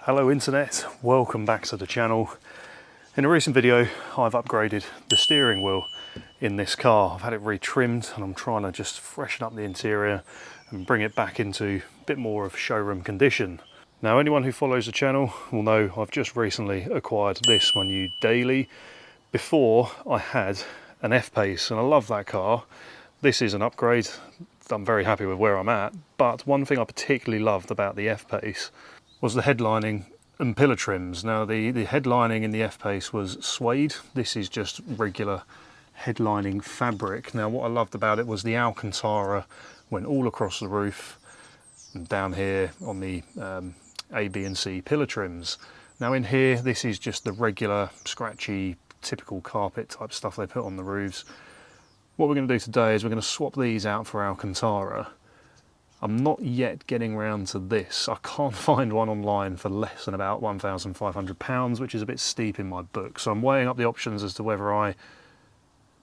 Hello internet, welcome back to the channel. In a recent video I've upgraded the steering wheel in this car. I've had it retrimmed and I'm trying to just freshen up the interior and bring it back into a bit more of showroom condition. Now anyone who follows the channel will know I've just recently acquired this, my new daily. Before I had an F-Pace and I love that car. This is an upgrade. I'm very happy with where I'm at, but one thing I particularly loved about the F-Pace was the headlining and pillar trims. Now the headlining in the F-Pace was suede. This is just regular headlining fabric. Now what I loved about it was the Alcantara went all across the roof and down here on the A, B and C pillar trims. Now in here this is just the regular scratchy typical carpet type stuff they put on the roofs. What we're going to do today is we're going to swap these out for Alcantara. I'm not yet getting around to this. I can't find one online for less than about £1,500, which is a bit steep in my book. So I'm weighing up the options as to whether I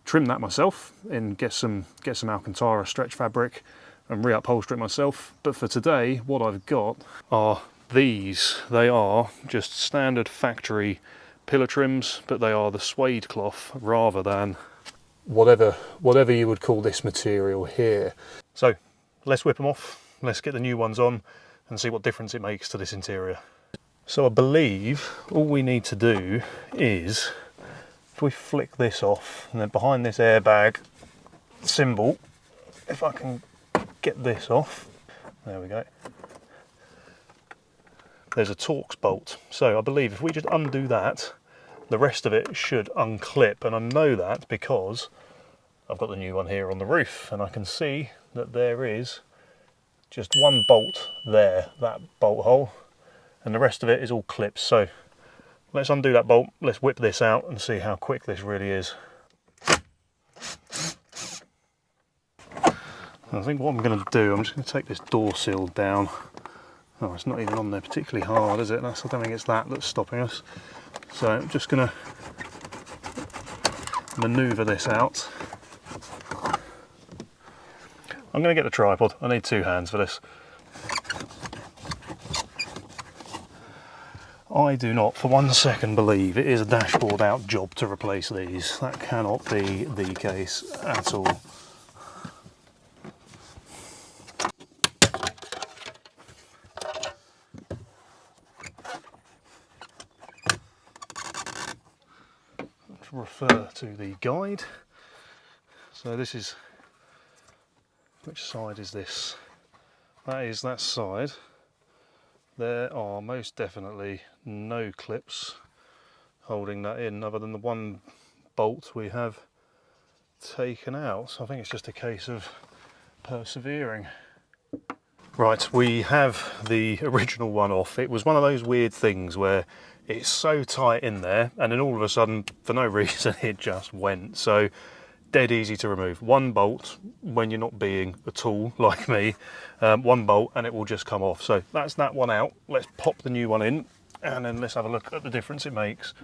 trim that myself and get some Alcantara stretch fabric and reupholster it myself. But for today, what I've got are these. They are just standard factory pillar trims, but they are the suede cloth rather than whatever you would call this material here. So let's whip them off, let's get the new ones on and see what difference it makes to this interior. So I believe all we need to do is, if we flick this off, and then behind this airbag symbol, if I can get this off, there we go, there's a Torx bolt. So I believe if we just undo that, the rest of it should unclip, and I know that because I've got the new one here on the roof and I can see that there is just one bolt there, that bolt hole, and the rest of it is all clips. So let's undo that bolt, let's whip this out and see how quick this really is. I think what I'm going to do, I'm just going to take this door sill down. Oh, it's not even on there particularly hard, is it? I don't think it's that's stopping us. So I'm just going to manoeuvre this out. I'm going to get the tripod. I need two hands for this. I do not for 1 second believe it is a dashboard out job to replace these. That cannot be the case at all. Let's refer to the guide. So this is, which side is this? That is that side. There are most definitely no clips holding that in other than the one bolt we have taken out. So I think it's just a case of persevering. Right, we have the original one off. It was one of those weird things where it's so tight in there and then all of a sudden, for no reason, it just went. So dead easy to remove. One bolt when you're not being a tool like me, one bolt and it will just come off. So that's that one out. Let's pop the new one in and then let's have a look at the difference it makes.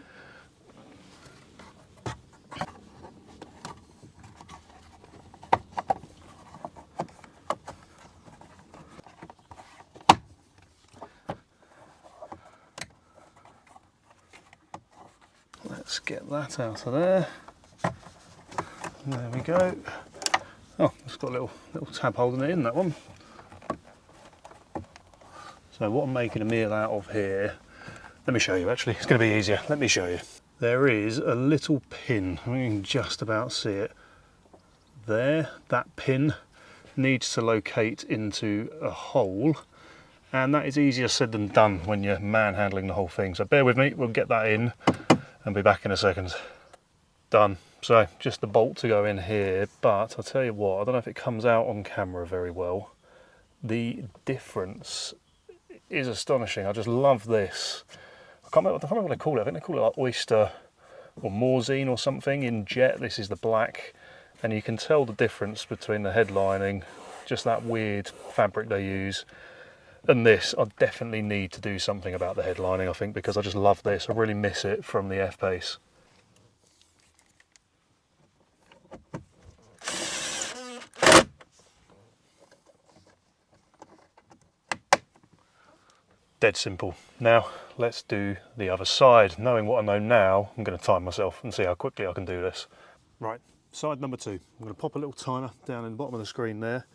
Let's get that out of there. There we go. Oh, it's got a little tab holding it in, that one. So what I'm making a meal out of here, let me show you actually, it's going to be easier, let me show you. There is a little pin, I mean, you can just about see it there. That pin needs to locate into a hole, and that is easier said than done when you're manhandling the whole thing. So bear with me, we'll get that in and be back in a second. Done. So just the bolt to go in here, but I'll tell you what, I don't know if it comes out on camera very well. The difference is astonishing. I just love this. I can't remember what they call it. I think they call it like oyster or morzine or something in jet. This is the black, and you can tell the difference between the headlining, just that weird fabric they use, and this. I definitely need to do something about the headlining, I think, because I just love this. I really miss it from the F-Pace. Dead simple. Now let's do the other side. Knowing what I know now, I'm going to time myself and see how quickly I can do this. Right, side number 2. I'm going to pop a little timer down in the bottom of the screen there.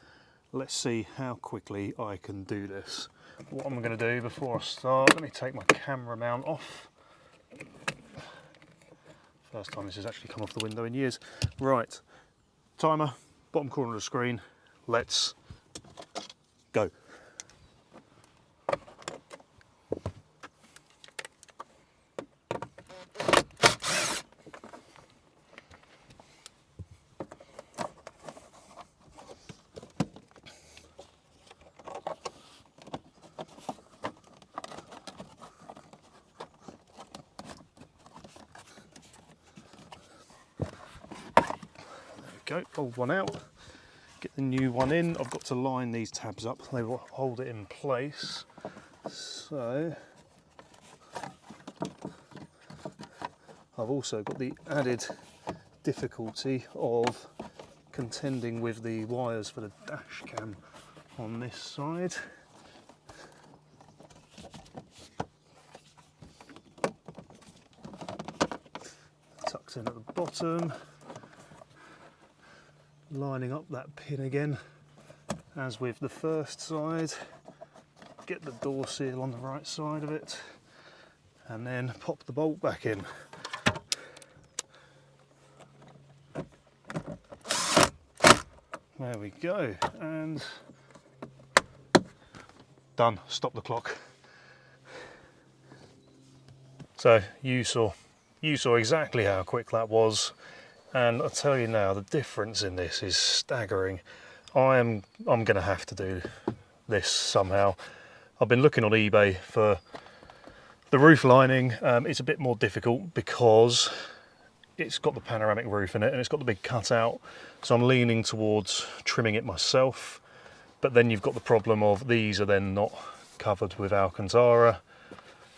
Let's see how quickly I can do this. What I'm going to do before I start, let me take my camera mount off. First time this has actually come off the window in years. Right, timer, bottom corner of the screen. Let's go. Go, old one out, get the new one in. I've got to line these tabs up, they will hold it in place. So I've also got the added difficulty of contending with the wires for the dash cam on this side. Tucked in at the bottom. Lining up that pin again, as with the first side. Get the door seal on the right side of it, and then pop the bolt back in. There we go, and done. Stop the clock. So you saw exactly how quick that was. And I'll tell you now, the difference in this is staggering. I'm going to have to do this somehow. I've been looking on eBay for the roof lining. It's a bit more difficult because it's got the panoramic roof in it and it's got the big cutout. So I'm leaning towards trimming it myself. But then you've got the problem of these are then not covered with Alcantara.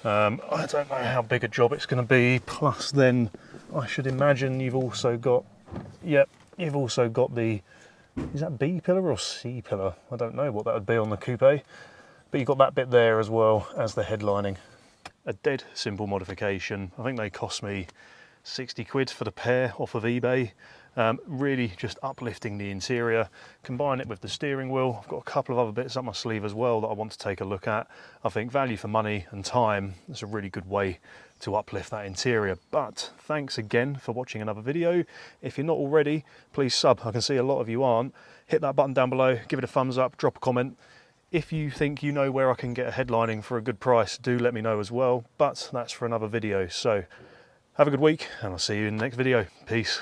I don't know how big a job it's going to be. Plus then I should imagine you've also got, yep, you've also got the, is that B pillar or C pillar? I don't know what that would be on the coupe, but you've got that bit there as well as the headlining. A dead simple modification. I think they cost me 60 quid for the pair off of eBay. Really just uplifting the interior, combine it with the steering wheel. I've got a couple of other bits up my sleeve as well that I want to take a look at. I think value for money and time is a really good way to uplift that interior. But thanks again for watching another video. If you're not already, please sub. I can see a lot of you aren't. Hit that button down below, give it a thumbs up, drop a comment. If you think you know where I can get a headlining for a good price, do let me know as well. But that's for another video. So have a good week and I'll see you in the next video. Peace.